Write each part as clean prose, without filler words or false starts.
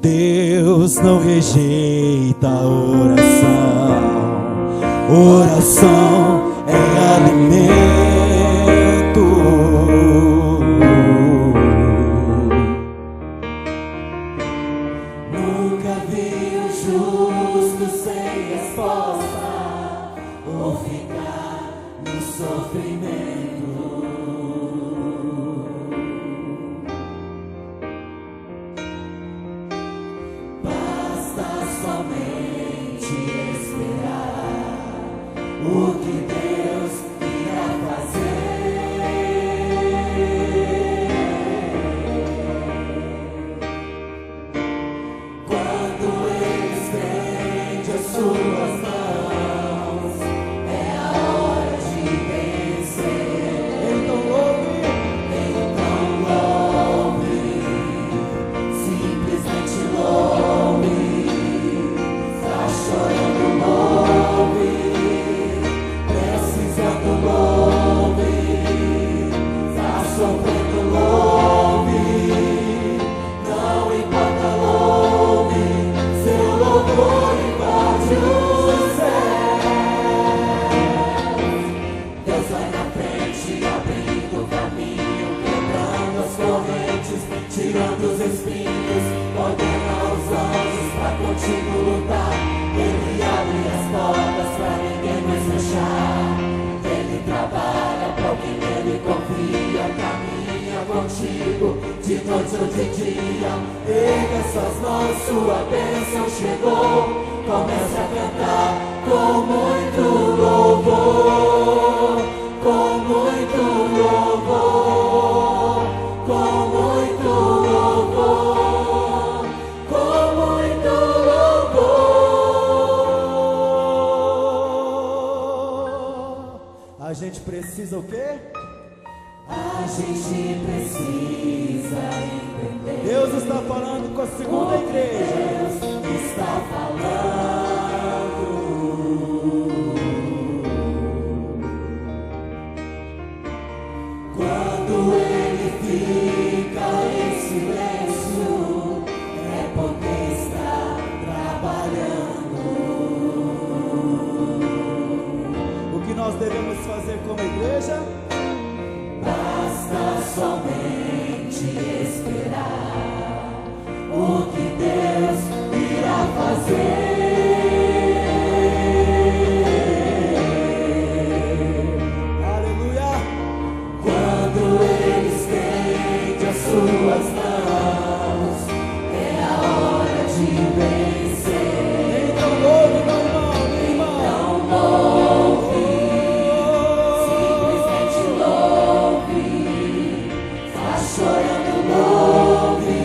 Deus não rejeita a oração. Oração é alimento. Nunca vi o justo sem resposta ou ficar no sofrimento. O que Deus irá fazer. Quando Ele estende as suas mãos, é a hora de vencer. Então louve, simplesmente louve. Tá chorando, louve. Tirando os espinhos, ordena os anjos pra contigo lutar. Ele abre as portas pra ninguém mais fechar. Ele trabalha pra quem nele confia. Caminha contigo de noite ou de dia. Erga suas mãos, sua bênção chegou. Comece a cantar com muito louvor, com muito louvor, com muito louvor, com muito louvor. A gente precisa o quê? A gente precisa entender. Deus está falando com a segunda igreja. Deus está falando. Quando Ele fica em silêncio, é porque está trabalhando. O que nós devemos fazer como igreja? Basta somente esperar o que Deus irá fazer. Aleluia! Quando Ele estende as suas mãos, é a hora de vencer. Então louve, meu irmão, então louve, simplesmente louve. Tá chorando, louve.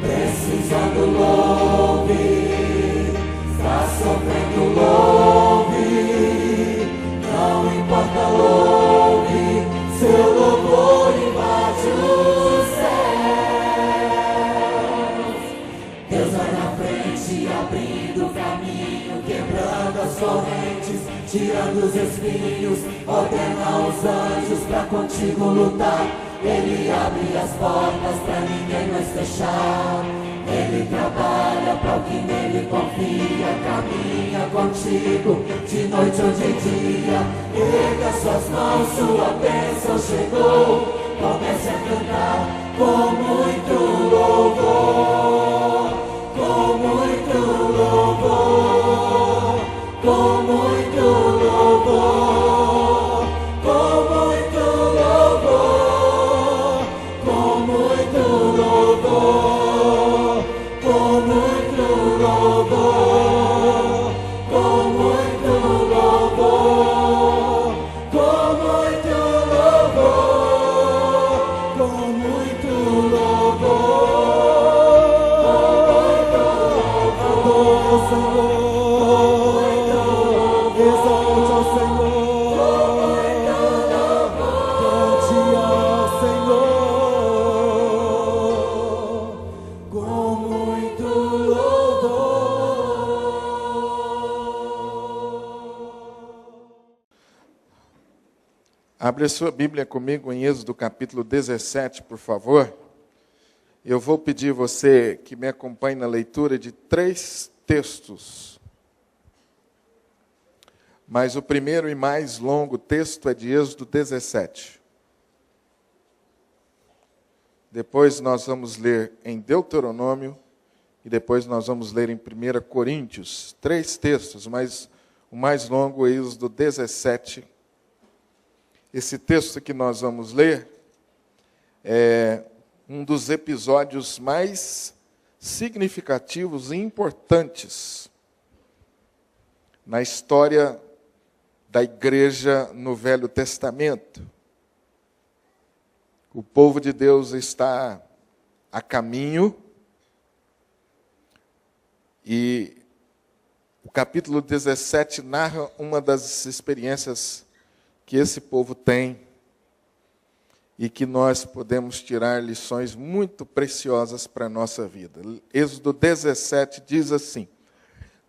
Precisando, louve. Tá sofrendo, louve. Não importa, louve. Seu louvor invade os céus. Deus vai na frente, abrindo o caminho, quebrando as correntes, tirando os espinhos, ordena os anjos pra contigo lutar. Ele abre as portas pra ninguém mais fechar. Ele trabalha pra o que nele confia. Caminha contigo de noite ou de dia. Erga suas mãos, sua bênção chegou. Comece a cantar com muito louvor, com muito louvor, com muito louvor, com muito louvor, com muito louvor, com muito louvor, com muito louvor, com muito louvor, com muito louvor. Abre a sua Bíblia comigo em Êxodo capítulo 17, por favor. Eu vou pedir você que me acompanhe na leitura de 3 textos. Mas o primeiro e mais longo texto é de Êxodo 17. Depois nós vamos ler em Deuteronômio e depois nós vamos ler em 1 Coríntios. 3 textos, mas o mais longo é Êxodo 17. Esse texto que nós vamos ler é um dos episódios mais significativos e importantes na história da igreja no Velho Testamento. O povo de Deus está a caminho e o capítulo 17 narra uma das experiências que esse povo tem e que nós podemos tirar lições muito preciosas para a nossa vida. Êxodo 17 diz assim: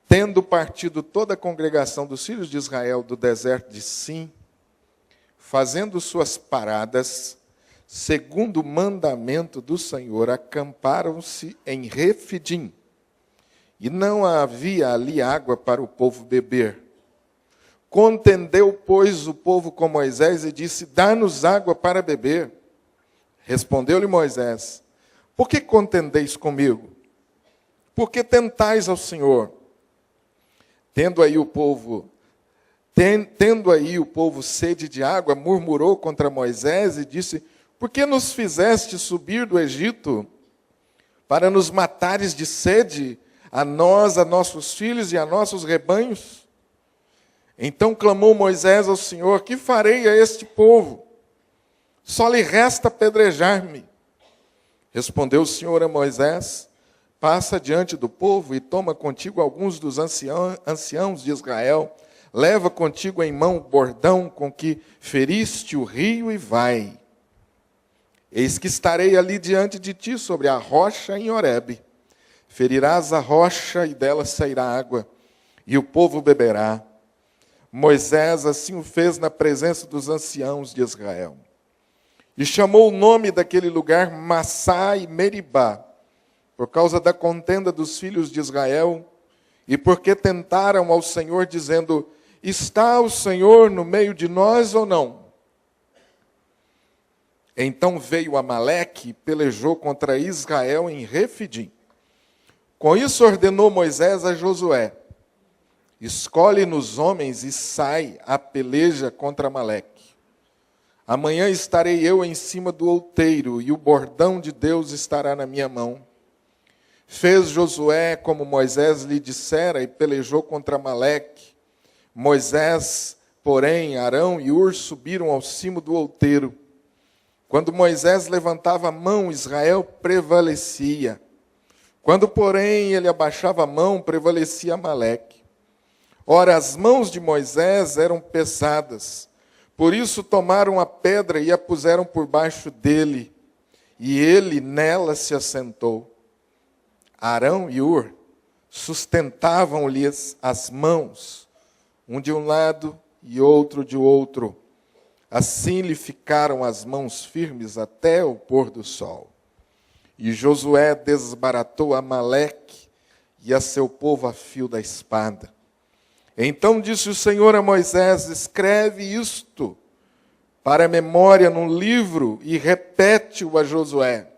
tendo partido toda a congregação dos filhos de Israel do deserto de Sim, fazendo suas paradas, segundo o mandamento do Senhor, acamparam-se em Refidim, e não havia ali água para o povo beber. Contendeu, pois, o povo com Moisés e disse: dá-nos água para beber. Respondeu-lhe Moisés: por que contendeis comigo? Por que tentais ao Senhor? Tendo aí o povo sede de água, murmurou contra Moisés e disse: por que nos fizeste subir do Egito para nos matares de sede, a nós, a nossos filhos e a nossos rebanhos? Então clamou Moisés ao Senhor: que farei a este povo? Só lhe resta apedrejar-me. Respondeu o Senhor a Moisés: passa diante do povo e toma contigo alguns dos anciãos de Israel, leva contigo em mão o bordão com que feriste o rio e vai. Eis que estarei ali diante de ti sobre a rocha em Horebe. Ferirás a rocha e dela sairá água, e o povo beberá. Moisés assim o fez na presença dos anciãos de Israel. E chamou o nome daquele lugar Massá e Meribá, por causa da contenda dos filhos de Israel, e porque tentaram ao Senhor, dizendo: está o Senhor no meio de nós ou não? Então veio Amaleque e pelejou contra Israel em Refidim. Com isso ordenou Moisés a Josué: escolhe-nos homens e sai a peleja contra Amaleque. Amanhã estarei eu em cima do outeiro, e o bordão de Deus estará na minha mão. Fez Josué como Moisés lhe dissera, e pelejou contra Amaleque. Moisés, porém, Arão e Hur subiram ao cimo do outeiro. Quando Moisés levantava a mão, Israel prevalecia. Quando, porém, ele abaixava a mão, prevalecia Amaleque. Ora, as mãos de Moisés eram pesadas, por isso tomaram a pedra e a puseram por baixo dele, e ele nela se assentou. Arão e Hur sustentavam-lhes as mãos, um de um lado e outro de outro. Assim lhe ficaram as mãos firmes até o pôr do sol. E Josué desbaratou Amaleque e a seu povo a fio da espada. Então disse o Senhor a Moisés: escreve isto para a memória num livro e repete-o a Josué,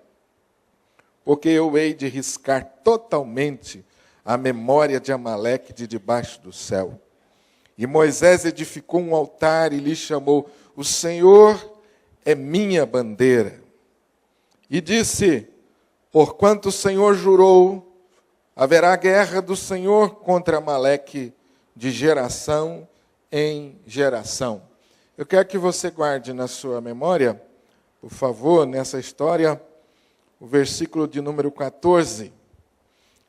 porque eu hei de riscar totalmente a memória de Amaleque de debaixo do céu. E Moisés edificou um altar e lhe chamou: o Senhor é minha bandeira. E disse: porquanto o Senhor jurou, haverá guerra do Senhor contra Amaleque de geração em geração. Eu quero que você guarde na sua memória, por favor, nessa história, o versículo de número 14.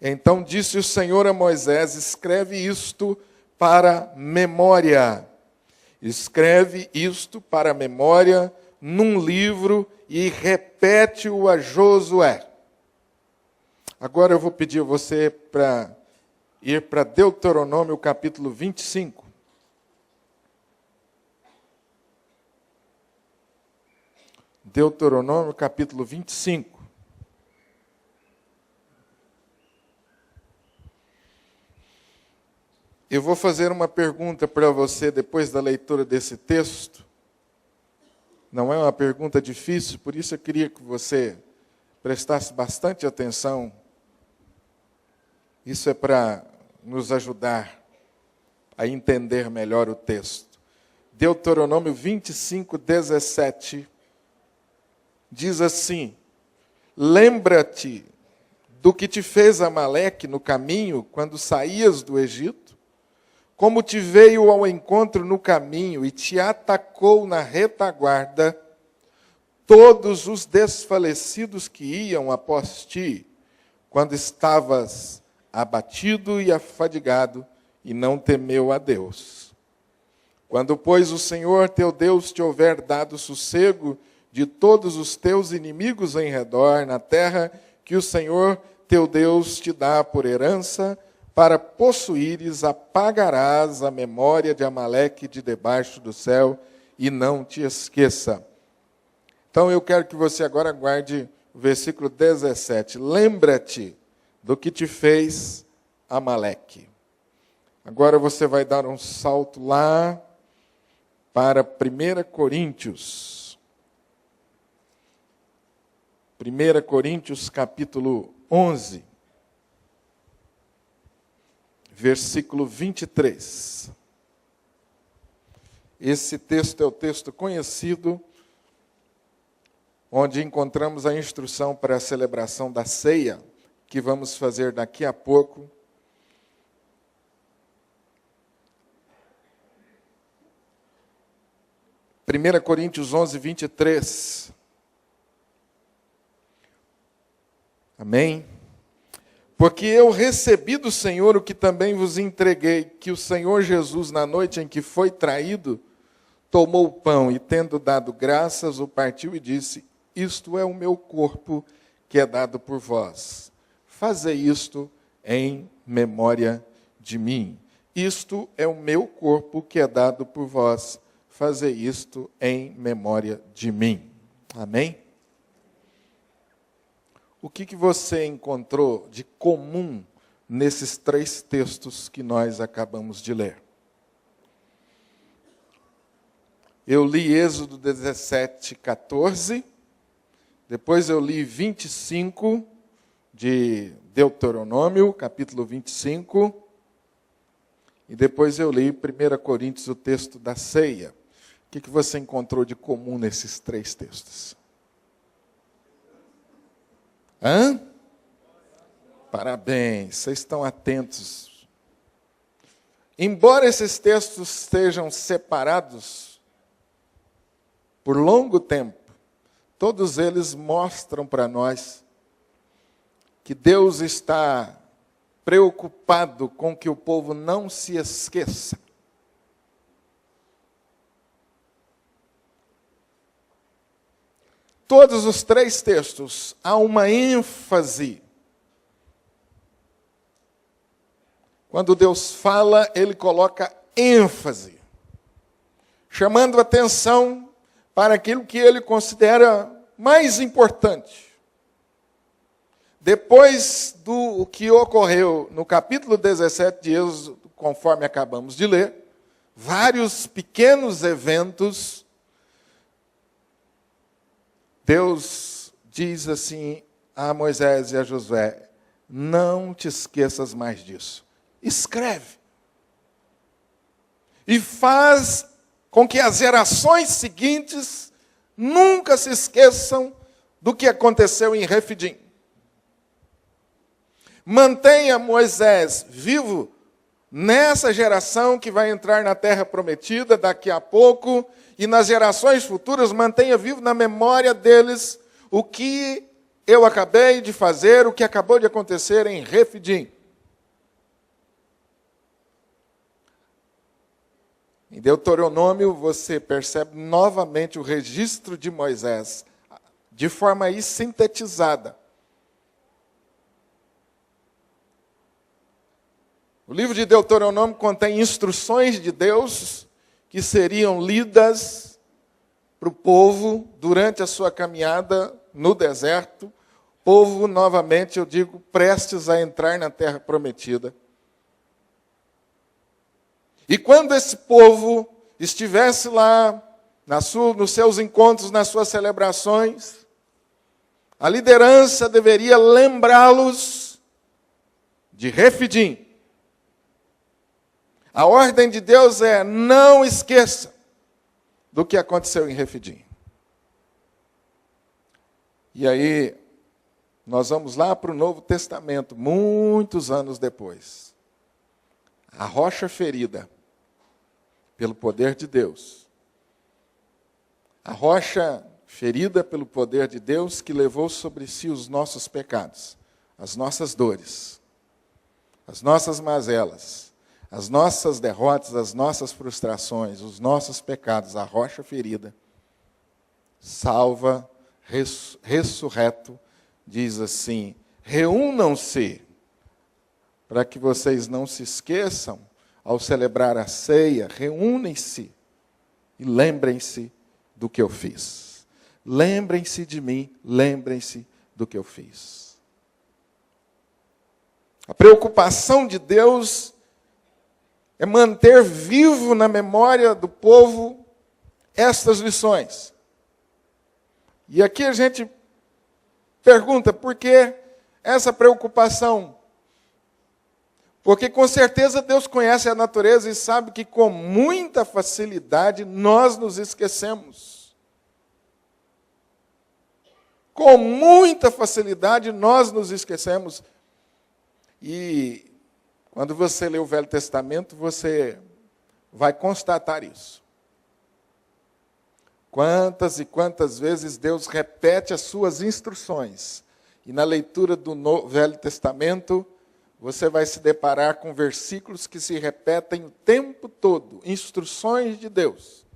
Então disse o Senhor a Moisés: escreve isto para memória. Escreve isto para memória num livro e repete-o a Josué. Agora eu vou pedir a você para ir para Deuteronômio capítulo 25. Deuteronômio capítulo 25. Eu vou fazer uma pergunta para você depois da leitura desse texto. Não é uma pergunta difícil, por isso eu queria que você prestasse bastante atenção. Isso é para nos ajudar a entender melhor o texto. Deuteronômio 25, 17, diz assim: lembra-te do que te fez Amaleque no caminho, quando saías do Egito, como te veio ao encontro no caminho e te atacou na retaguarda, todos os desfalecidos que iam após ti, quando estavas abatido e afadigado, e não temeu a Deus. Quando, pois, o Senhor teu Deus te houver dado sossego de todos os teus inimigos em redor, na terra que o Senhor teu Deus te dá por herança, para possuíres, apagarás a memória de Amaleque de debaixo do céu, e não te esqueça. Então eu quero que você agora guarde o versículo 17. Lembra-te do que te fez Amaleque. Agora você vai dar um salto lá para 1 Coríntios. 1 Coríntios capítulo 11. Versículo 23. Esse texto é o texto conhecido, onde encontramos a instrução para a celebração da ceia, que vamos fazer daqui a pouco. Primeira Coríntios 11, 23. Amém? Porque eu recebi do Senhor o que também vos entreguei, que o Senhor Jesus, na noite em que foi traído, tomou o pão e, tendo dado graças, o partiu e disse: isto é o meu corpo, que é dado por vós. Fazei isto em memória de mim. Isto é o meu corpo, que é dado por vós. Fazei isto em memória de mim. Amém? O que você encontrou de comum nesses três textos que nós acabamos de ler? Eu li Êxodo 17, 14. Depois eu li 25 de Deuteronômio, capítulo 25. E depois eu li 1 Coríntios, o texto da ceia. O que você encontrou de comum nesses três textos? Hã? Parabéns, vocês estão atentos. Embora esses textos estejam separados por longo tempo, todos eles mostram para nós que Deus está preocupado com que o povo não se esqueça. Todos os três textos há uma ênfase. Quando Deus fala, Ele coloca ênfase, chamando atenção para aquilo que Ele considera mais importante. Depois do que ocorreu no capítulo 17 de Êxodo, conforme acabamos de ler, vários pequenos eventos, Deus diz assim a Moisés e a Josué: não te esqueças mais disso. Escreve. E faz com que as gerações seguintes nunca se esqueçam do que aconteceu em Refidim. Mantenha Moisés vivo nessa geração que vai entrar na terra prometida daqui a pouco, e nas gerações futuras mantenha vivo na memória deles o que eu acabei de fazer, o que acabou de acontecer em Refidim. Em Deuteronômio você percebe novamente o registro de Moisés, de forma aí sintetizada. O livro de Deuteronômio contém instruções de Deus que seriam lidas para o povo durante a sua caminhada no deserto, povo, novamente eu digo, prestes a entrar na terra prometida. E quando esse povo estivesse lá, nos seus encontros, nas suas celebrações, a liderança deveria lembrá-los de Refidim. A ordem de Deus é: não esqueça do que aconteceu em Refidim. E aí, nós vamos lá para o Novo Testamento, muitos anos depois. A rocha ferida pelo poder de Deus. A rocha ferida pelo poder de Deus que levou sobre si os nossos pecados, as nossas dores, as nossas mazelas, as nossas derrotas, as nossas frustrações, os nossos pecados, a rocha ferida, salva, ressurreto, diz assim: reúnam-se, para que vocês não se esqueçam, ao celebrar a ceia, reúnem-se e lembrem-se do que eu fiz. Lembrem-se de mim, lembrem-se do que eu fiz. A preocupação de Deus é manter vivo na memória do povo estas lições. E aqui a gente pergunta, por que essa preocupação? Porque com certeza Deus conhece a natureza e sabe que com muita facilidade nós nos esquecemos. Com muita facilidade nós nos esquecemos. E quando você lê o Velho Testamento, você vai constatar isso. Quantas e quantas vezes Deus repete as suas instruções. E na leitura do Velho Testamento, você vai se deparar com versículos que se repetem o tempo todo. Instruções de Deus.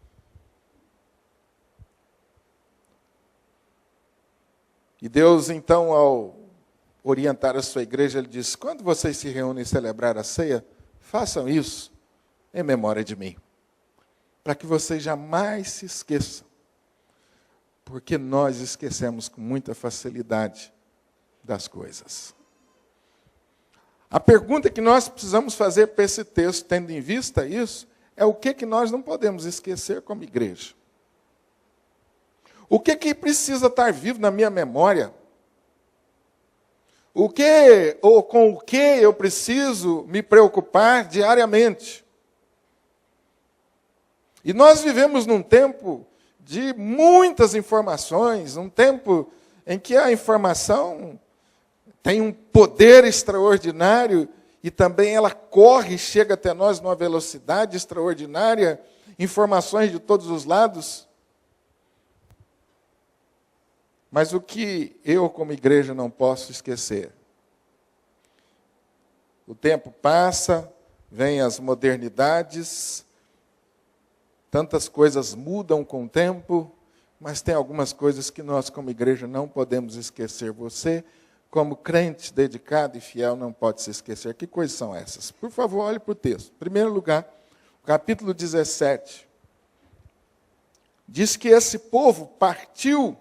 E Deus, então, ao orientar a sua igreja, Ele diz: quando vocês se reúnem celebrar a ceia, façam isso em memória de mim. Para que vocês jamais se esqueçam. Porque nós esquecemos com muita facilidade das coisas. A pergunta que nós precisamos fazer para esse texto, tendo em vista isso, é o que nós não podemos esquecer como igreja. O que precisa estar vivo na minha memória? Com o que eu preciso me preocupar diariamente? E nós vivemos num tempo de muitas informações, um tempo em que a informação tem um poder extraordinário e também ela corre e chega até nós numa velocidade extraordinária, informações de todos os lados. Mas o que eu, como igreja, não posso esquecer? O tempo passa, vêm as modernidades, tantas coisas mudam com o tempo, mas tem algumas coisas que nós, como igreja, não podemos esquecer. Você, como crente dedicado e fiel, não pode se esquecer. Que coisas são essas? Por favor, olhe para o texto. Em primeiro lugar, capítulo 17. Diz que esse povo partiu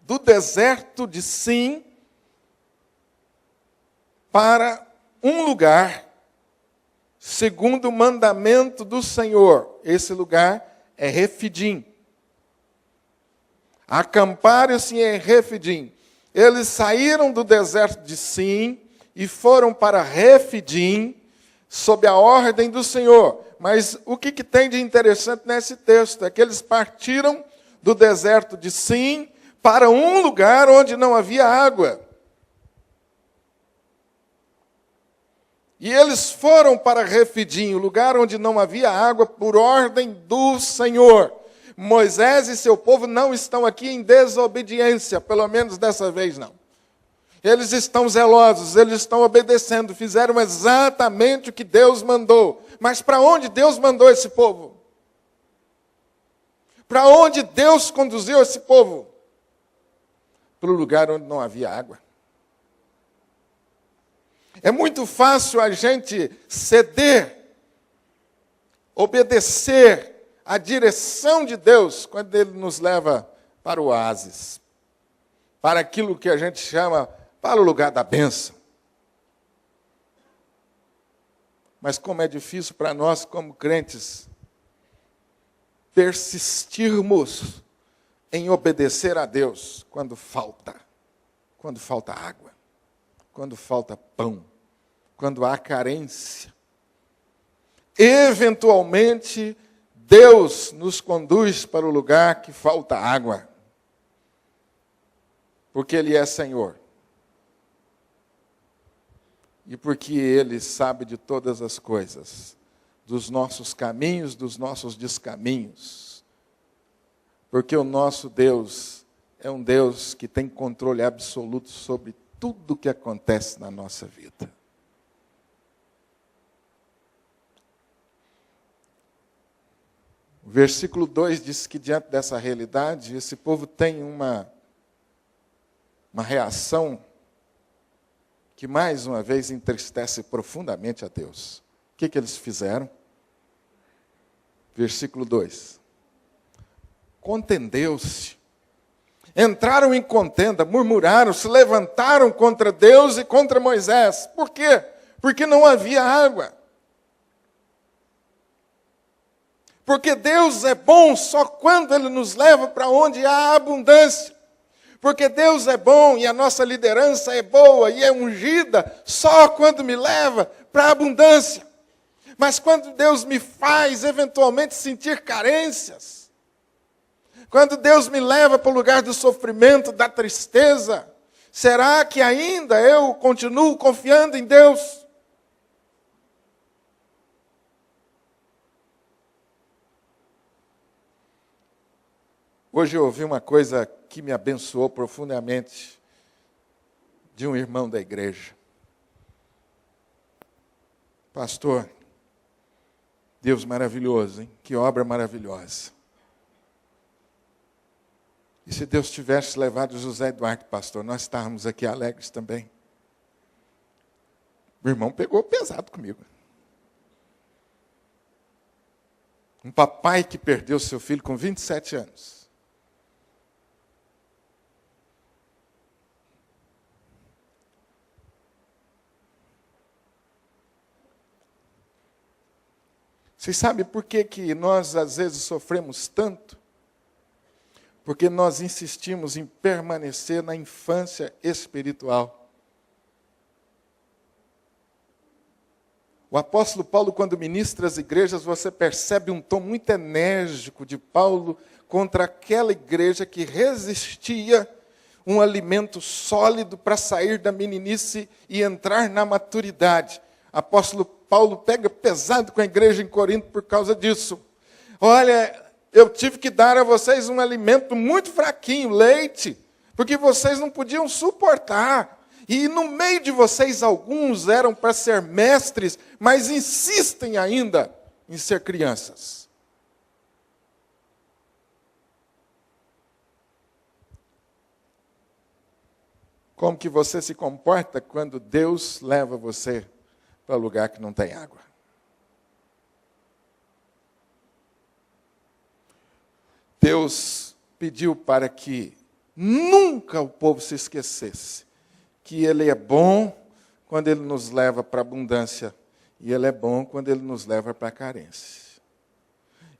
do deserto de Sim para um lugar, segundo o mandamento do Senhor. Esse lugar é Refidim. Acamparam-se em Refidim. Eles saíram do deserto de Sim e foram para Refidim, sob a ordem do Senhor. Mas o que tem de interessante nesse texto? É que eles partiram do deserto de Sim para um lugar onde não havia água. E eles foram para Refidim, o lugar onde não havia água, por ordem do Senhor. Moisés e seu povo não estão aqui em desobediência, pelo menos dessa vez não. Eles estão zelosos, eles estão obedecendo, fizeram exatamente o que Deus mandou. Mas para onde Deus mandou esse povo? Para onde Deus conduziu esse povo? Para o lugar onde não havia água. É muito fácil a gente ceder, obedecer a direção de Deus quando Ele nos leva para o oásis, para aquilo que a gente chama, para o lugar da bênção. Mas como é difícil para nós, como crentes, persistirmos em obedecer a Deus quando falta água, quando falta pão, quando há carência. Eventualmente, Deus nos conduz para o lugar que falta água, porque Ele é Senhor. E porque Ele sabe de todas as coisas, dos nossos caminhos, dos nossos descaminhos. Porque o nosso Deus é um Deus que tem controle absoluto sobre tudo que acontece na nossa vida. O versículo 2 diz que diante dessa realidade, esse povo tem uma reação que mais uma vez entristece profundamente a Deus. O que eles fizeram? Versículo 2. Contendeu-se. Entraram em contenda, murmuraram, se levantaram contra Deus e contra Moisés. Por quê? Porque não havia água. Porque Deus é bom só quando Ele nos leva para onde há abundância. Porque Deus é bom e a nossa liderança é boa e é ungida só quando me leva para a abundância. Mas quando Deus me faz eventualmente sentir carências, quando Deus me leva para o lugar do sofrimento, da tristeza, será que ainda eu continuo confiando em Deus? Hoje eu ouvi uma coisa que me abençoou profundamente de um irmão da igreja. Pastor, Deus maravilhoso, hein? Que obra maravilhosa. E se Deus tivesse levado José Eduardo, pastor, nós estávamos aqui alegres também. O irmão pegou pesado comigo. Um papai que perdeu seu filho com 27 anos. Vocês sabem por que nós, às vezes, sofremos tanto? Porque nós insistimos em permanecer na infância espiritual. O apóstolo Paulo, quando ministra as igrejas, você percebe um tom muito enérgico de Paulo contra aquela igreja que resistia um alimento sólido para sair da meninice e entrar na maturidade. Apóstolo Paulo pega pesado com a igreja em Corinto por causa disso. Olha, eu tive que dar a vocês um alimento muito fraquinho, leite, porque vocês não podiam suportar. E no meio de vocês, alguns eram para ser mestres, mas insistem ainda em ser crianças. Como que você se comporta quando Deus leva você para lugar que não tem água? Deus pediu para que nunca o povo se esquecesse que Ele é bom quando Ele nos leva para a abundância e Ele é bom quando Ele nos leva para a carência.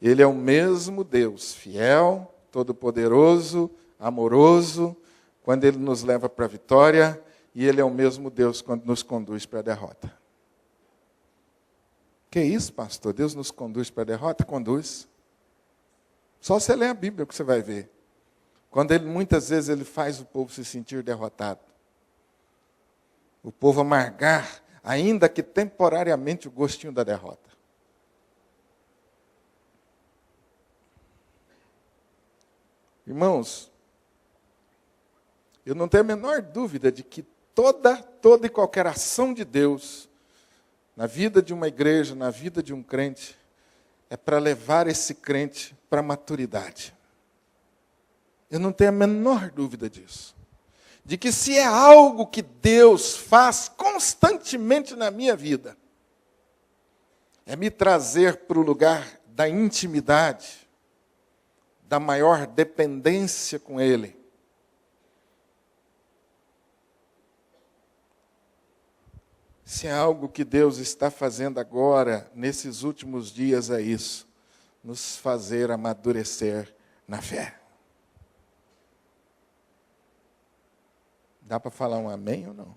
Ele é o mesmo Deus, fiel, todo-poderoso, amoroso, quando Ele nos leva para a vitória, e Ele é o mesmo Deus quando nos conduz para a derrota. Que isso, pastor? Deus nos conduz para a derrota? Conduz. Só você ler a Bíblia que você vai ver. Quando muitas vezes Ele faz o povo se sentir derrotado. O povo amargar, ainda que temporariamente, o gostinho da derrota. Irmãos, eu não tenho a menor dúvida de que toda e qualquer ação de Deus na vida de uma igreja, na vida de um crente, é para levar esse crente para a maturidade. Eu não tenho a menor dúvida disso. De que se é algo que Deus faz constantemente na minha vida, é me trazer para o lugar da intimidade, da maior dependência com Ele. Se é algo que Deus está fazendo agora, nesses últimos dias, é isso, nos fazer amadurecer na fé. Dá para falar um amém ou não?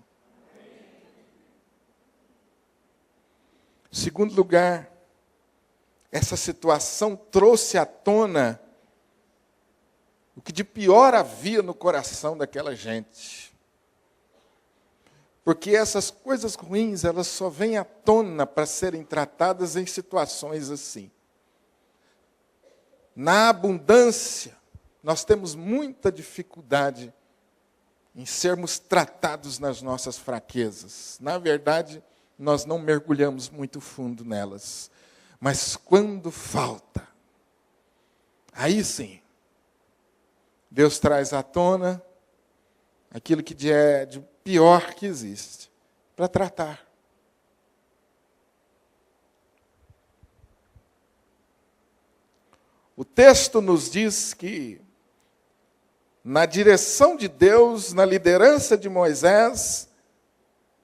Segundo lugar, essa situação trouxe à tona o que de pior havia no coração daquela gente. Porque essas coisas ruins, elas só vêm à tona para serem tratadas em situações assim. Na abundância, nós temos muita dificuldade em sermos tratados nas nossas fraquezas. Na verdade, nós não mergulhamos muito fundo nelas. Mas quando falta, aí sim, Deus traz à tona aquilo que é de pior que existe, para tratar. O texto nos diz que, na direção de Deus, na liderança de Moisés,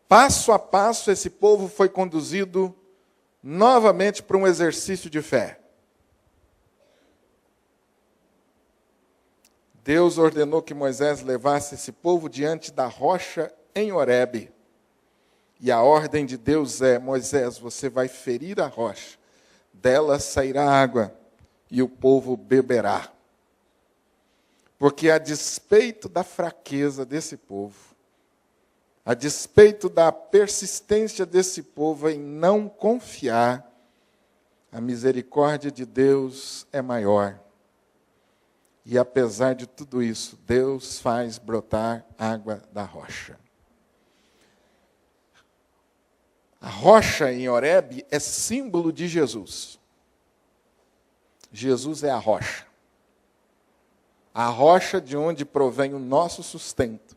passo a passo esse povo foi conduzido novamente para um exercício de fé. Deus ordenou que Moisés levasse esse povo diante da rocha em Horebe. E a ordem de Deus é: Moisés, você vai ferir a rocha, dela sairá água, e o povo beberá. Porque a despeito da fraqueza desse povo, a despeito da persistência desse povo em não confiar, a misericórdia de Deus é maior. E apesar de tudo isso, Deus faz brotar água da rocha. A rocha em Horebe é símbolo de Jesus. Jesus é a rocha. A rocha de onde provém o nosso sustento.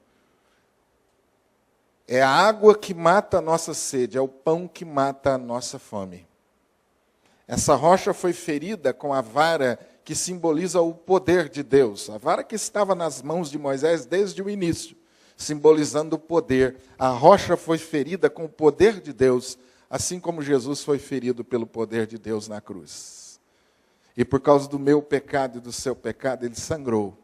É a água que mata a nossa sede, é o pão que mata a nossa fome. Essa rocha foi ferida com a vara que simboliza o poder de Deus. A vara que estava nas mãos de Moisés desde o início, simbolizando o poder. A rocha foi ferida com o poder de Deus, assim como Jesus foi ferido pelo poder de Deus na cruz. E por causa do meu pecado e do seu pecado, ele sangrou.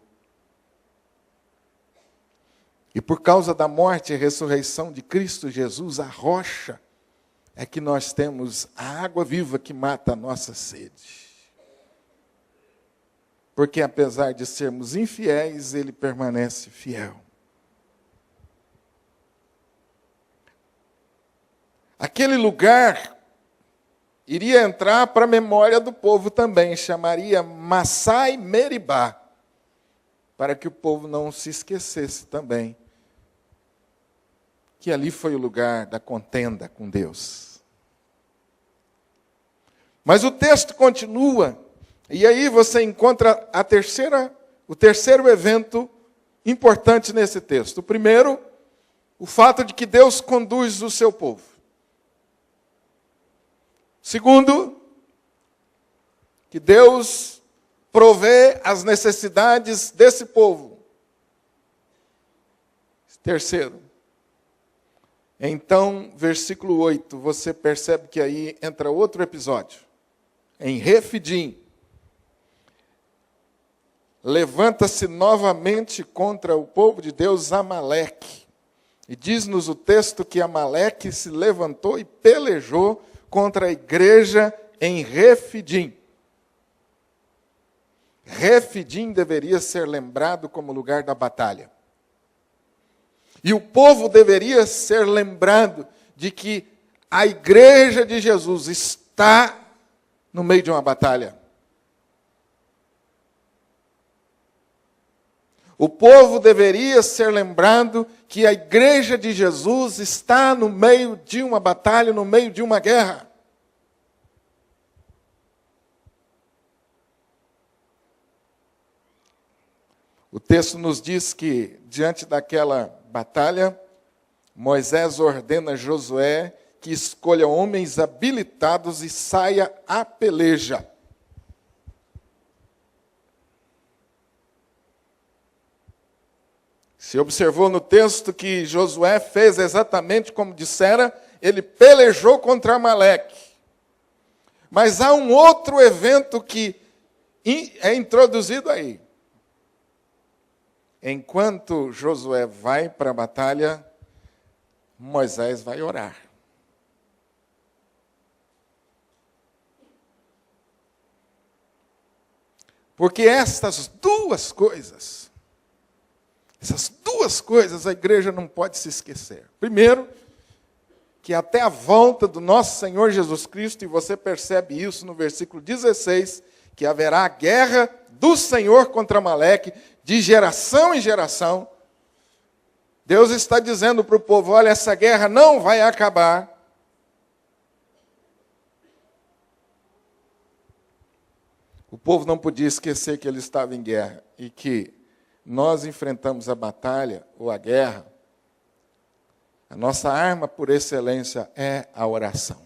E por causa da morte e ressurreição de Cristo Jesus, a rocha é que nós temos a água viva que mata a nossa sede. Porque apesar de sermos infiéis, ele permanece fiel. Aquele lugar iria entrar para a memória do povo também, chamaria Massai Meribá, para que o povo não se esquecesse também que ali foi o lugar da contenda com Deus. Mas o texto continua, e aí você encontra o terceiro evento importante nesse texto. O primeiro, o fato de que Deus conduz o seu povo. Segundo, que Deus provê as necessidades desse povo. Terceiro, então, versículo 8, você percebe que aí entra outro episódio. Em Refidim, levanta-se novamente contra o povo de Deus Amaleque. E diz-nos o texto que Amaleque se levantou e pelejou contra a igreja em Refidim. Refidim deveria ser lembrado como lugar da batalha. E o povo deveria ser lembrado de que a igreja de Jesus está no meio de uma batalha. O povo deveria ser lembrado que a igreja de Jesus está no meio de uma batalha, no meio de uma guerra. O texto nos diz que, diante daquela batalha, Moisés ordena a Josué que escolha homens habilitados e saia à peleja. Se observou no texto que Josué fez exatamente como dissera, ele pelejou contra Amaleque. Mas há um outro evento que é introduzido aí. Enquanto Josué vai para a batalha, Moisés vai orar. Porque essas duas coisas a igreja não pode se esquecer. Primeiro, que até a volta do nosso Senhor Jesus Cristo, e você percebe isso no versículo 16, que haverá guerra do Senhor contra Amaleque, de geração em geração. Deus está dizendo para o povo, olha, essa guerra não vai acabar. O povo não podia esquecer que ele estava em guerra e que nós enfrentamos a batalha ou a guerra. A nossa arma por excelência é a oração.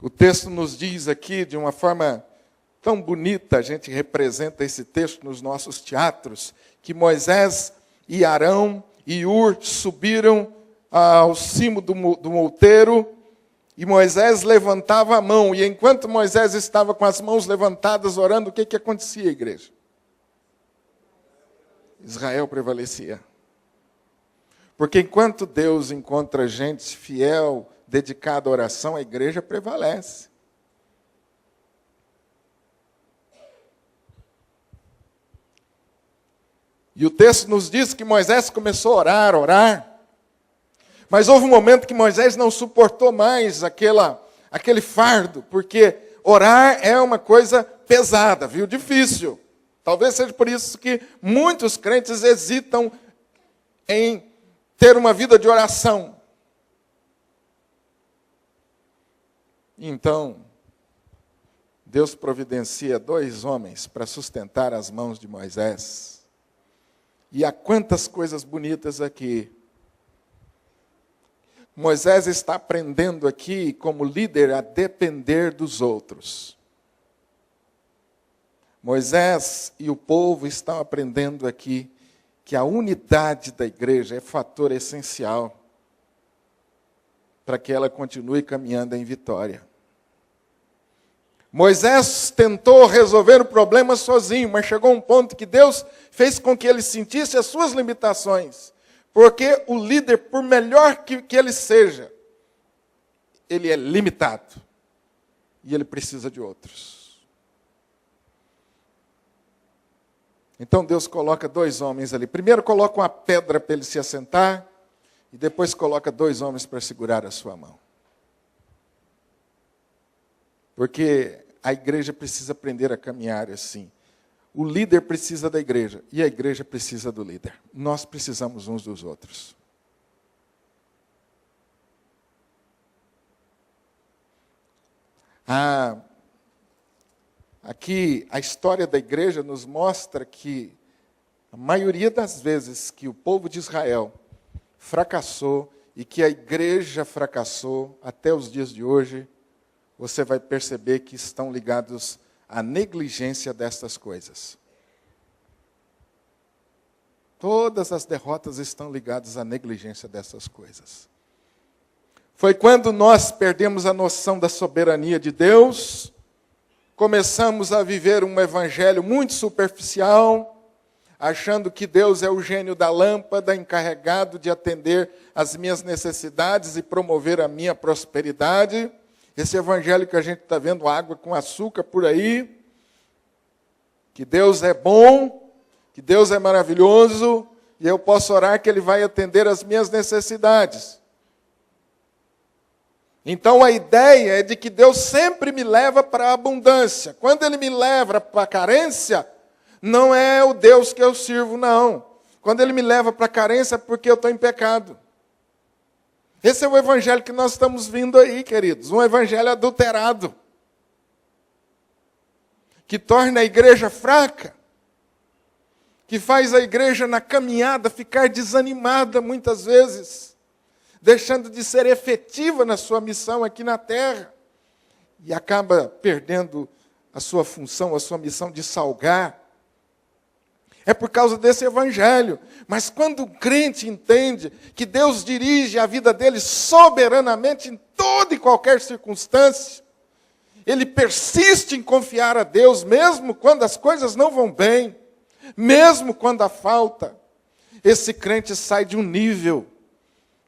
O texto nos diz aqui, de uma forma tão bonita, a gente representa esse texto nos nossos teatros, que Moisés e Arão e Ur subiram ao cimo do outeiro, e Moisés levantava a mão, e enquanto Moisés estava com as mãos levantadas orando, o que acontecia, igreja? Israel prevalecia. Porque enquanto Deus encontra gente fiel, dedicada à oração, a igreja prevalece. E o texto nos diz que Moisés começou a orar. Mas houve um momento que Moisés não suportou mais aquele fardo, porque orar é uma coisa pesada, viu? Difícil. Talvez seja por isso que muitos crentes hesitam em ter uma vida de oração. Então, Deus providencia 2 homens para sustentar as mãos de Moisés. E há quantas coisas bonitas aqui. Moisés está aprendendo aqui, como líder, a depender dos outros. Moisés e o povo estão aprendendo aqui que a unidade da igreja é fator essencial para que ela continue caminhando em vitória. Moisés tentou resolver o problema sozinho, mas chegou um ponto que Deus fez com que ele sentisse as suas limitações. Porque o líder, por melhor que ele seja, ele é limitado. E ele precisa de outros. Então Deus coloca 2 homens ali. Primeiro coloca uma pedra para ele se assentar, e depois coloca 2 homens para segurar a sua mão. Porque a igreja precisa aprender a caminhar assim. O líder precisa da igreja, e a igreja precisa do líder. Nós precisamos uns dos outros. Aqui, a história da igreja nos mostra que a maioria das vezes que o povo de Israel fracassou e que a igreja fracassou até os dias de hoje, você vai perceber que estão ligados à negligência destas coisas. Todas as derrotas estão ligadas à negligência dessas coisas. Foi quando nós perdemos a noção da soberania de Deus, começamos a viver um evangelho muito superficial, achando que Deus é o gênio da lâmpada, encarregado de atender às minhas necessidades e promover a minha prosperidade. Esse evangelho que a gente está vendo, água com açúcar por aí, que Deus é bom, que Deus é maravilhoso, e eu posso orar que Ele vai atender às minhas necessidades. Então a ideia é de que Deus sempre me leva para a abundância. Quando Ele me leva para a carência, não é o Deus que eu sirvo, não. Quando Ele me leva para a carência é porque eu estou em pecado. Esse é o evangelho que nós estamos vindo aí, queridos. Um evangelho adulterado. Que torna a igreja fraca. Que faz a igreja na caminhada ficar desanimada muitas vezes. Deixando de ser efetiva na sua missão aqui na terra. E acaba perdendo a sua função, a sua missão de salgar. É por causa desse evangelho. Mas quando o crente entende que Deus dirige a vida dele soberanamente em toda e qualquer circunstância, ele persiste em confiar a Deus, mesmo quando as coisas não vão bem, mesmo quando há falta. Esse crente sai de um nível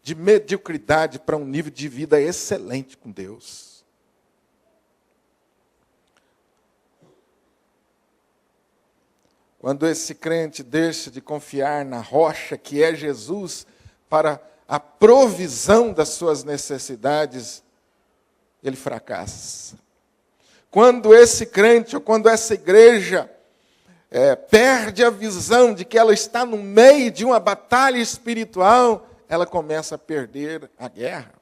de mediocridade para um nível de vida excelente com Deus. Quando esse crente deixa de confiar na rocha que é Jesus para a provisão das suas necessidades, ele fracassa. Quando esse crente ou quando essa igreja perde a visão de que ela está no meio de uma batalha espiritual, ela começa a perder a guerra.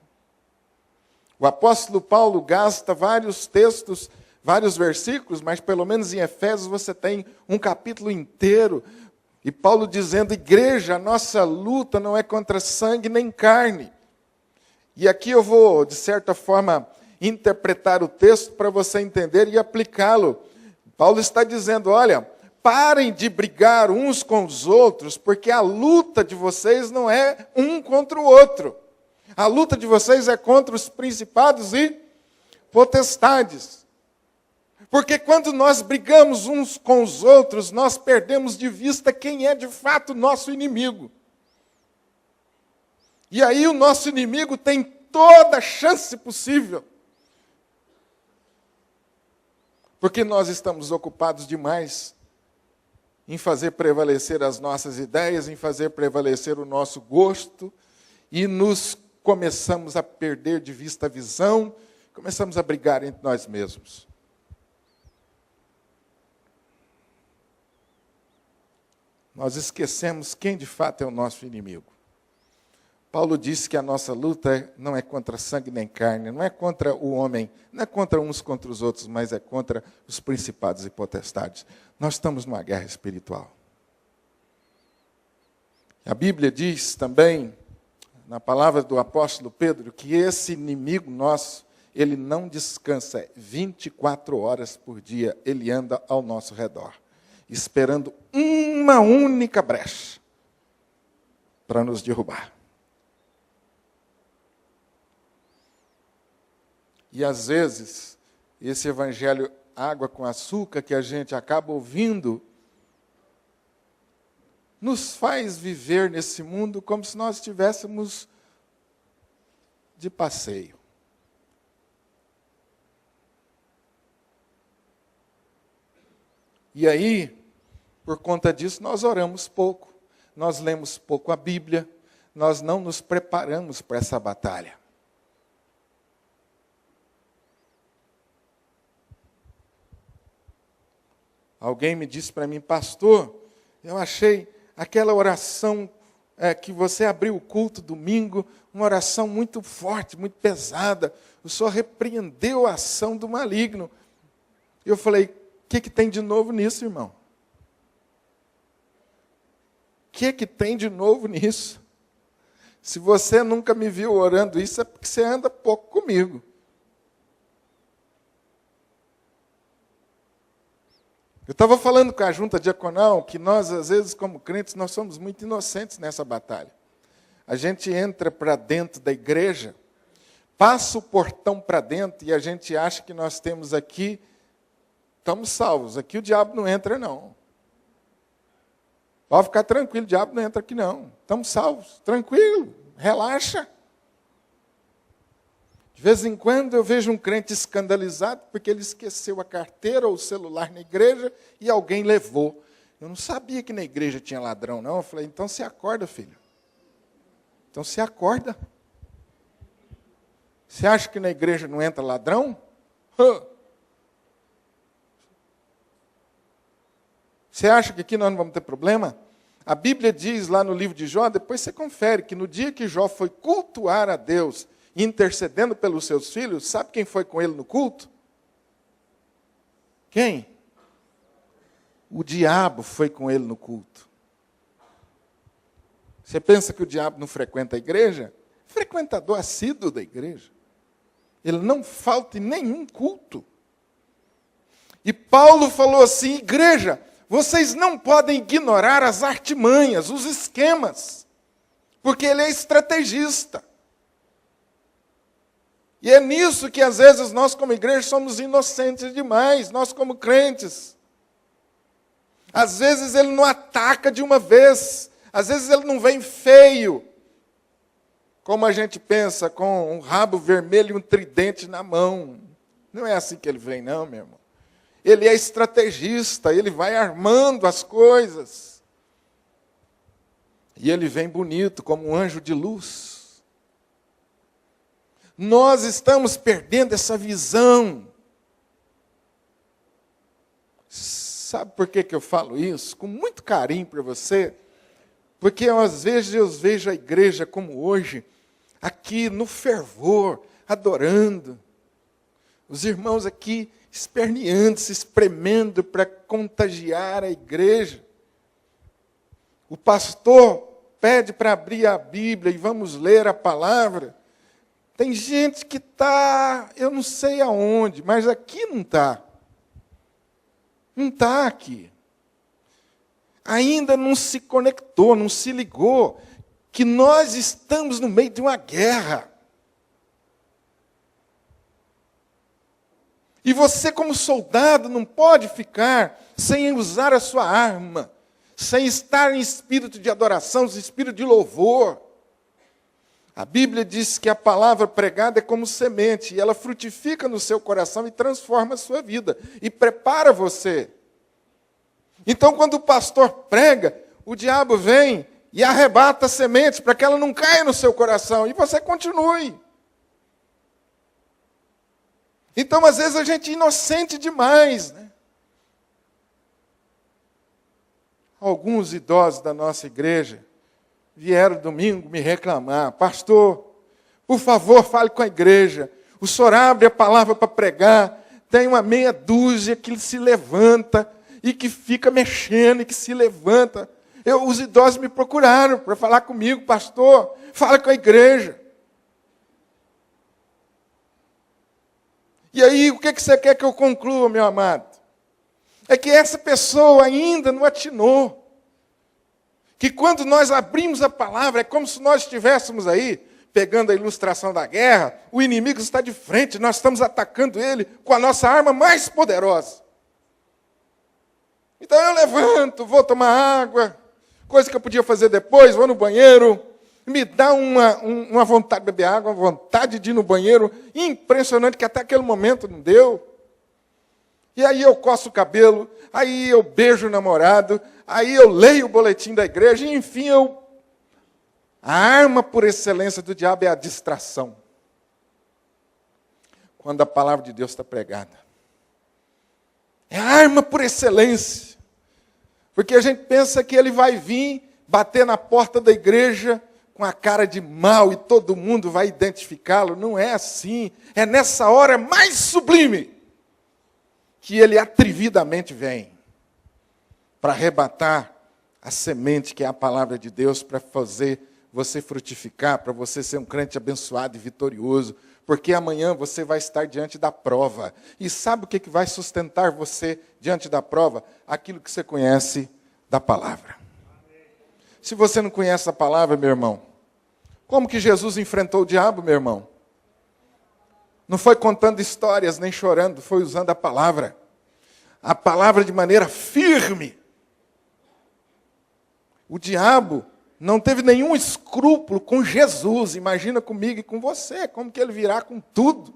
O apóstolo Paulo gasta vários textos, vários versículos, mas pelo menos em Efésios você tem um capítulo inteiro. E Paulo dizendo, igreja, a nossa luta não é contra sangue nem carne. E aqui eu vou, de certa forma, interpretar o texto para você entender e aplicá-lo. Paulo está dizendo, olha, parem de brigar uns com os outros, porque a luta de vocês não é um contra o outro. A luta de vocês é contra os principados e potestades. Porque quando nós brigamos uns com os outros, nós perdemos de vista quem é de fato nosso inimigo. E aí o nosso inimigo tem toda a chance possível. Porque nós estamos ocupados demais em fazer prevalecer as nossas ideias, em fazer prevalecer o nosso gosto, e nos começamos a perder de vista a visão, começamos a brigar entre nós mesmos. Nós esquecemos quem de fato é o nosso inimigo. Paulo disse que a nossa luta não é contra sangue nem carne, não é contra o homem, não é contra uns contra os outros, mas é contra os principados e potestades. Nós estamos numa guerra espiritual. A Bíblia diz também, na palavra do apóstolo Pedro, que esse inimigo nosso, ele não descansa 24 horas por dia, ele anda ao nosso redor, esperando uma única brecha para nos derrubar. E às vezes, esse evangelho água com açúcar que a gente acaba ouvindo, nos faz viver nesse mundo como se nós estivéssemos de passeio. E aí, por conta disso, nós oramos pouco, nós lemos pouco a Bíblia, nós não nos preparamos para essa batalha. Alguém me disse para mim, pastor, eu achei aquela oração que você abriu o culto domingo, uma oração muito forte, muito pesada. O senhor repreendeu a ação do maligno. Eu falei, o que tem de novo nisso, irmão? O que tem de novo nisso? Se você nunca me viu orando isso, é porque você anda pouco comigo. Eu estava falando com a junta diaconal que nós, às vezes, como crentes, nós somos muito inocentes nessa batalha. A gente entra para dentro da igreja, passa o portão para dentro e a gente acha que nós temos aqui, estamos salvos. Aqui o diabo não entra, não. Pode ficar tranquilo, o diabo não entra aqui, não. Estamos salvos, tranquilo, relaxa. De vez em quando eu vejo um crente escandalizado porque ele esqueceu a carteira ou o celular na igreja e alguém levou. Eu não sabia que na igreja tinha ladrão, não. Eu falei, então se acorda, filho. Então se acorda. Você acha que na igreja não entra ladrão? Você acha que aqui nós não vamos ter problema? A Bíblia diz lá no livro de Jó, depois você confere, que no dia que Jó foi cultuar a Deus, intercedendo pelos seus filhos, sabe quem foi com ele no culto? Quem? O diabo foi com ele no culto. Você pensa que o diabo não frequenta a igreja? Frequentador assíduo da igreja. Ele não falta em nenhum culto. E Paulo falou assim, igreja, vocês não podem ignorar as artimanhas, os esquemas, porque ele é estrategista. E é nisso que, às vezes, nós, como igreja, somos inocentes demais, nós, como crentes. Às vezes, ele não ataca de uma vez, às vezes, ele não vem feio, como a gente pensa, com um rabo vermelho e um tridente na mão. Não é assim que ele vem, não, meu irmão. Ele é estrategista, ele vai armando as coisas. E ele vem bonito, como um anjo de luz. Nós estamos perdendo essa visão. Sabe por que eu falo isso? Com muito carinho para você. Porque às vezes eu vejo a igreja como hoje, aqui no fervor, adorando. Os irmãos aqui esperneando, se espremendo para contagiar a igreja. O pastor pede para abrir a Bíblia e vamos ler a palavra. Tem gente que está, eu não sei aonde, mas aqui não está. Não está aqui. Ainda não se conectou, não se ligou, que nós estamos no meio de uma guerra. E você, como soldado, não pode ficar sem usar a sua arma, sem estar em espírito de adoração, em espírito de louvor. A Bíblia diz que a palavra pregada é como semente, e ela frutifica no seu coração e transforma a sua vida, e prepara você. Então, quando o pastor prega, o diabo vem e arrebata a semente, para que ela não caia no seu coração, e você continue. Então, às vezes, a gente é inocente demais, né? Alguns idosos da nossa igreja vieram domingo me reclamar: pastor, por favor, fale com a igreja. O senhor abre a palavra para pregar, tem uma meia dúzia que se levanta e que fica mexendo e que se levanta. Os idosos me procuraram para falar comigo: pastor, fale com a igreja. E aí, o que você quer que eu conclua, meu amado? É que essa pessoa ainda não atinou. Que quando nós abrimos a palavra, é como se nós estivéssemos aí, pegando a ilustração da guerra, o inimigo está de frente, nós estamos atacando ele com a nossa arma mais poderosa. Então eu levanto, vou tomar água, coisa que eu podia fazer depois, vou no banheiro, me dá uma vontade de beber água, uma vontade de ir no banheiro, impressionante, que até aquele momento não deu. E aí eu coço o cabelo, aí eu beijo o namorado, aí eu leio o boletim da igreja, e enfim, a arma por excelência do diabo é a distração. Quando a palavra de Deus está pregada. É a arma por excelência. Porque a gente pensa que ele vai vir, bater na porta da igreja com a cara de mal e todo mundo vai identificá-lo. Não é assim. É nessa hora mais sublime que ele atrevidamente vem para arrebatar a semente que é a palavra de Deus, para fazer você frutificar, para você ser um crente abençoado e vitorioso, porque amanhã você vai estar diante da prova. E sabe o que vai sustentar você diante da prova? Aquilo que você conhece da palavra. Se você não conhece a palavra, meu irmão, como que Jesus enfrentou o diabo, meu irmão? Não foi contando histórias, nem chorando, foi usando a palavra. A palavra de maneira firme. O diabo não teve nenhum escrúpulo com Jesus. Imagina comigo e com você, como que ele virá com tudo.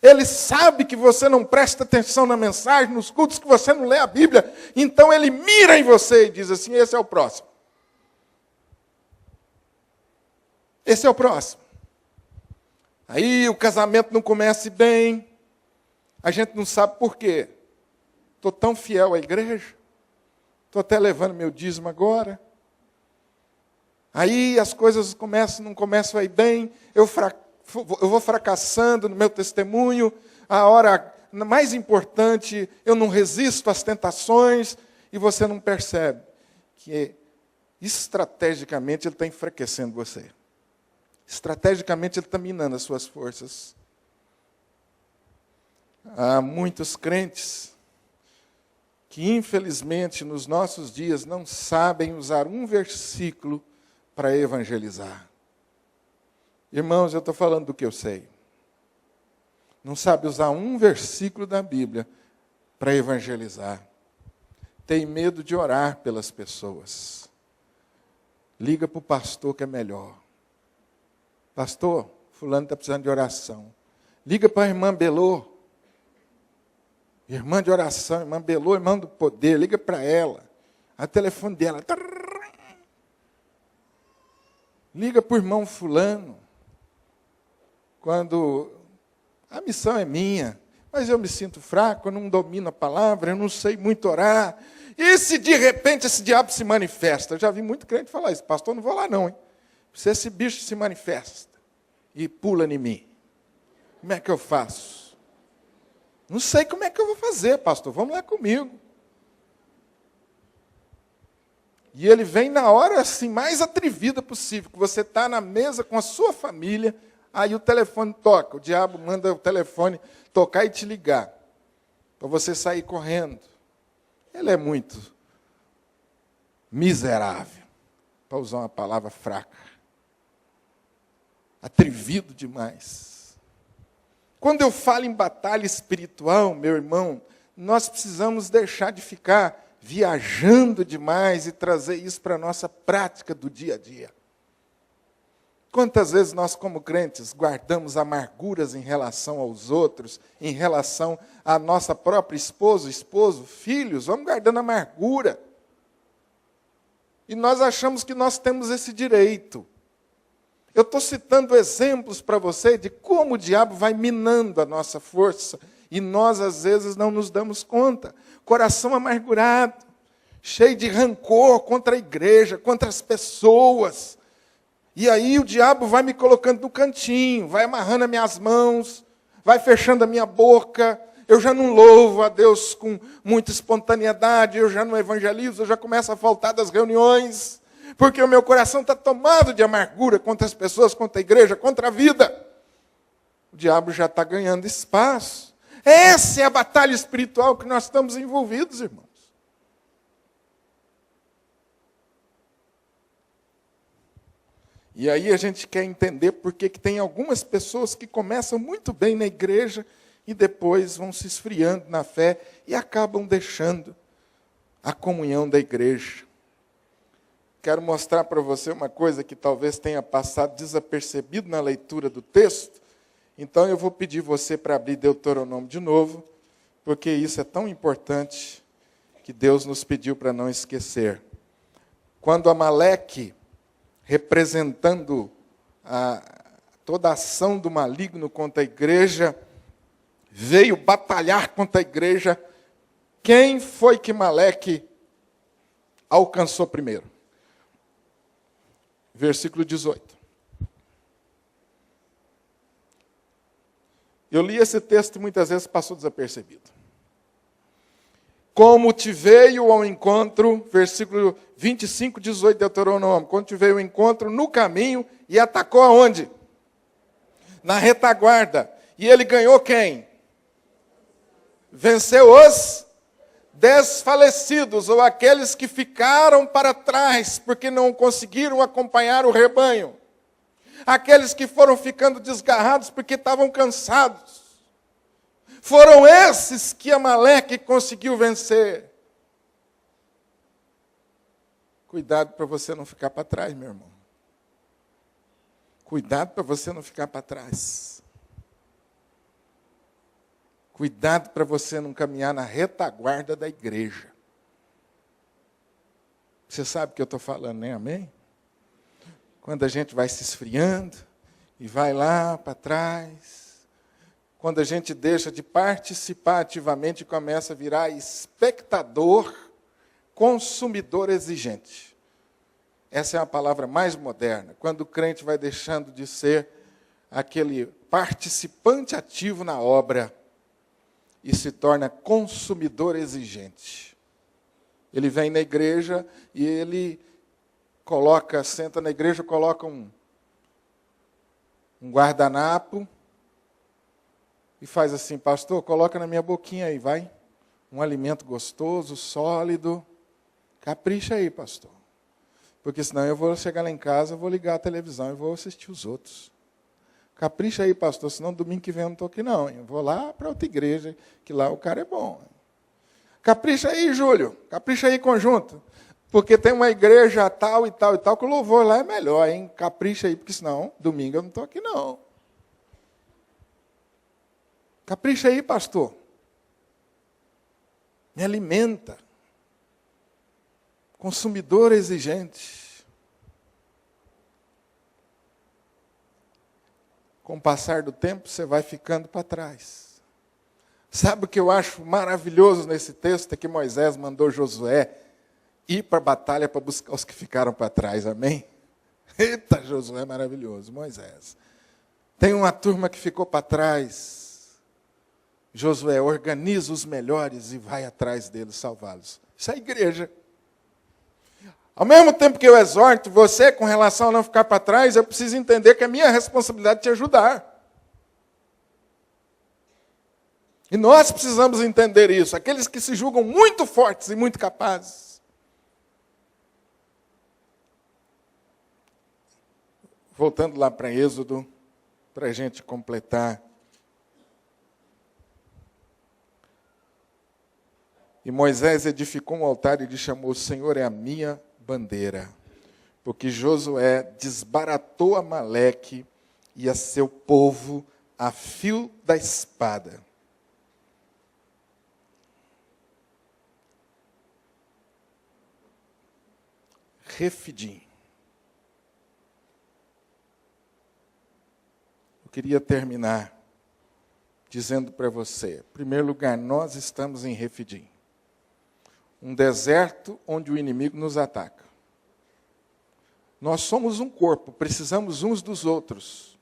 Ele sabe que você não presta atenção na mensagem, nos cultos, que você não lê a Bíblia. Então ele mira em você e diz assim: esse é o próximo. Esse é o próximo. Aí o casamento não começa bem. A gente não sabe por quê. Estou tão fiel à igreja. Estou até levando meu dízimo agora. Aí as coisas não começam a ir bem. Eu vou fracassando no meu testemunho. A hora mais importante, eu não resisto às tentações. E você não percebe que estrategicamente ele está enfraquecendo você. Estrategicamente ele está minando as suas forças. Há muitos crentes que, infelizmente, nos nossos dias não sabem usar um versículo para evangelizar. Irmãos, eu estou falando do que eu sei. Não sabe usar um versículo da Bíblia para evangelizar. Tem medo de orar pelas pessoas. Liga para o pastor que é melhor. Pastor, fulano está precisando de oração. Liga para a irmã Belô. Irmã de oração, irmã Belô, irmã do poder. Liga para ela. O telefone dela. Liga para o irmão fulano. Quando a missão é minha, mas eu me sinto fraco, eu não domino a palavra, eu não sei muito orar. E se de repente esse diabo se manifesta? Eu já vi muito crente falar isso. Pastor, não vou lá não, hein? Se esse bicho se manifesta e pula em mim, como é que eu faço? Não sei como é que eu vou fazer, pastor. Vamos lá comigo. E ele vem na hora assim, mais atrevida possível, que você está na mesa com a sua família, aí o telefone toca, o diabo manda o telefone tocar e te ligar, para você sair correndo. Ele é muito miserável, para usar uma palavra fraca. Atrevido demais. Quando eu falo em batalha espiritual, meu irmão, nós precisamos deixar de ficar viajando demais e trazer isso para a nossa prática do dia a dia. Quantas vezes nós, como crentes, guardamos amarguras em relação aos outros, em relação à nossa própria esposa, esposo, filhos, vamos guardando amargura. E nós achamos que nós temos esse direito. Eu estou citando exemplos para você de como o diabo vai minando a nossa força, e nós, às vezes, não nos damos conta. Coração amargurado, cheio de rancor contra a igreja, contra as pessoas. E aí o diabo vai me colocando no cantinho, vai amarrando as minhas mãos, vai fechando a minha boca. Eu já não louvo a Deus com muita espontaneidade, eu já não evangelizo, eu já começo a faltar das reuniões, porque o meu coração está tomado de amargura contra as pessoas, contra a igreja, contra a vida. O diabo já está ganhando espaço. Essa é a batalha espiritual que nós estamos envolvidos, irmãos. E aí a gente quer entender por que tem algumas pessoas que começam muito bem na igreja e depois vão se esfriando na fé e acabam deixando a comunhão da igreja. Quero mostrar para você uma coisa que talvez tenha passado desapercebido na leitura do texto. Então eu vou pedir você para abrir Deuteronômio de novo, porque isso é tão importante que Deus nos pediu para não esquecer. Quando Amaleque, representando toda a ação do maligno contra a igreja, veio batalhar contra a igreja, quem foi que Amaleque alcançou primeiro? Versículo 18. Eu li esse texto e muitas vezes passou desapercebido. Como te veio ao encontro, versículo 25, 18 de Deuteronômio, quando te veio ao encontro no caminho e atacou aonde? Na retaguarda. E ele ganhou quem? Venceu os desfalecidos, ou aqueles que ficaram para trás, porque não conseguiram acompanhar o rebanho. Aqueles que foram ficando desgarrados porque estavam cansados. Foram esses que Amaleque conseguiu vencer. Cuidado para você não ficar para trás, meu irmão. Cuidado para você não ficar para trás. Cuidado para você não caminhar na retaguarda da igreja. Você sabe o que eu estou falando, né? Amém? Quando a gente vai se esfriando e vai lá para trás, quando a gente deixa de participar ativamente e começa a virar espectador, consumidor exigente. Essa é a palavra mais moderna. Quando o crente vai deixando de ser aquele participante ativo na obra e se torna consumidor exigente. Ele vem na igreja e ele senta na igreja, coloca um guardanapo e faz assim: pastor, coloca na minha boquinha aí, vai. um alimento gostoso, sólido. Capricha aí, pastor. Porque senão eu vou chegar lá em casa, vou ligar a televisão e vou assistir os outros. Capricha aí, pastor, senão domingo que vem eu não estou aqui não. Eu vou lá para outra igreja, que lá o cara é bom. Capricha aí, Júlio. Capricha aí, conjunto. Porque tem uma igreja tal e tal e tal, que o louvor lá é melhor, hein? Capricha aí, porque senão domingo eu não estou aqui não. Capricha aí, pastor. Me alimenta. Consumidor exigente. Com o passar do tempo, você vai ficando para trás. Sabe o que eu acho maravilhoso nesse texto? É que Moisés mandou Josué ir para a batalha para buscar os que ficaram para trás. Amém? Eita, Josué é maravilhoso, Moisés. Tem uma turma que ficou para trás. Josué, organiza os melhores e vai atrás deles, salvá-los. Isso é a igreja. Ao mesmo tempo que eu exorto você com relação a não ficar para trás, eu preciso entender que é minha responsabilidade te ajudar. E nós precisamos entender isso. Aqueles que se julgam muito fortes e muito capazes. Voltando lá para Êxodo, para a gente completar. E Moisés edificou um altar e lhe chamou: o Senhor é a minha bandeira. Porque Josué desbaratou Amaleque e a seu povo a fio da espada. Refidim. Eu queria terminar dizendo para você, em primeiro lugar, nós estamos em Refidim. Um deserto onde o inimigo nos ataca. Nós somos um corpo, precisamos uns dos outros.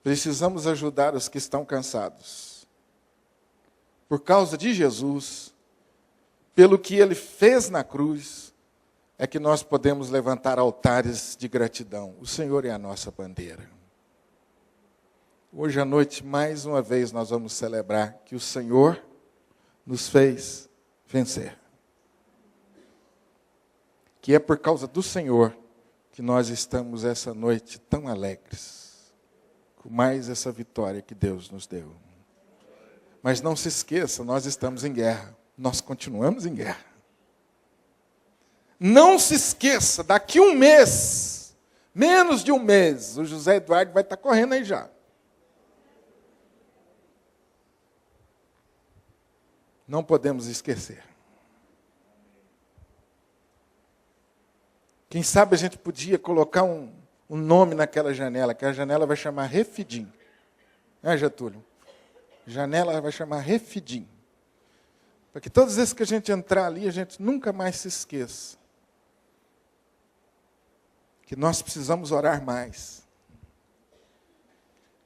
Precisamos ajudar os que estão cansados. Por causa de Jesus, pelo que Ele fez na cruz, é que nós podemos levantar altares de gratidão. O Senhor é a nossa bandeira. Hoje à noite, mais uma vez, nós vamos celebrar que o Senhor nos fez vencer. Que é por causa do Senhor que nós estamos essa noite tão alegres, com mais essa vitória que Deus nos deu. Mas não se esqueça, nós estamos em guerra, nós continuamos em guerra. Não se esqueça, daqui um mês, menos de um mês, o José Eduardo vai estar correndo aí já. Não podemos esquecer. Quem sabe a gente podia colocar um nome naquela janela, que a janela vai chamar Refidim. Getúlio? Janela vai chamar Refidim. Para que todas as vezes que a gente entrar ali, a gente nunca mais se esqueça. Que nós precisamos orar mais.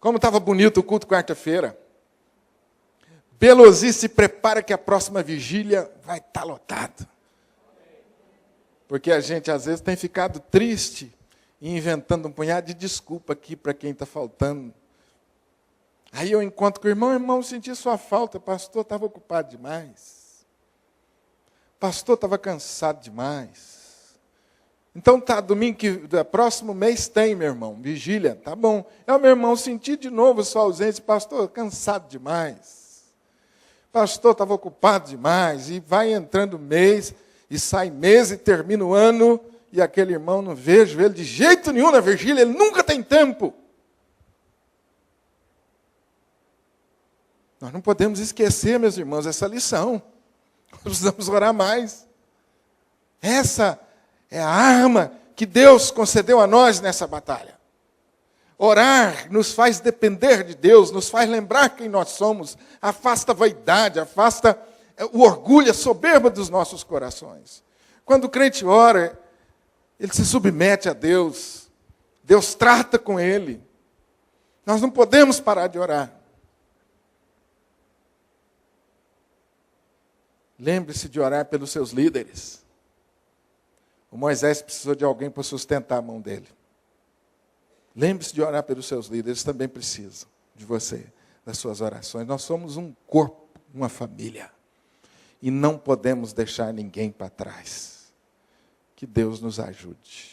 Como estava bonito o culto quarta-feira. Belosi, se prepara que a próxima vigília vai estar lotado. Porque a gente, às vezes, tem ficado triste e inventando um punhado de desculpa aqui para quem está faltando. Aí eu encontro com o irmão, senti sua falta, pastor, estava ocupado demais. Pastor, estava cansado demais. Então tá, domingo, próximo mês tem, meu irmão, vigília, tá bom. Meu irmão, senti de novo sua ausência, pastor, cansado demais. Pastor, estava ocupado demais, e vai entrando mês, e sai mês, e termina o ano, e aquele irmão, não vejo ele de jeito nenhum na vigília, ele nunca tem tempo. Nós não podemos esquecer, meus irmãos, essa lição. Nós precisamos orar mais. Essa é a arma que Deus concedeu a nós nessa batalha. Orar nos faz depender de Deus, nos faz lembrar quem nós somos, afasta a vaidade, afasta o orgulho, a soberba dos nossos corações. Quando o crente ora, ele se submete a Deus, Deus trata com ele. Nós não podemos parar de orar. Lembre-se de orar pelos seus líderes. O Moisés precisou de alguém para sustentar a mão dele. Lembre-se de orar pelos seus líderes, eles também precisam de você, das suas orações. Nós somos um corpo, uma família. e não podemos deixar ninguém para trás. Que Deus nos ajude.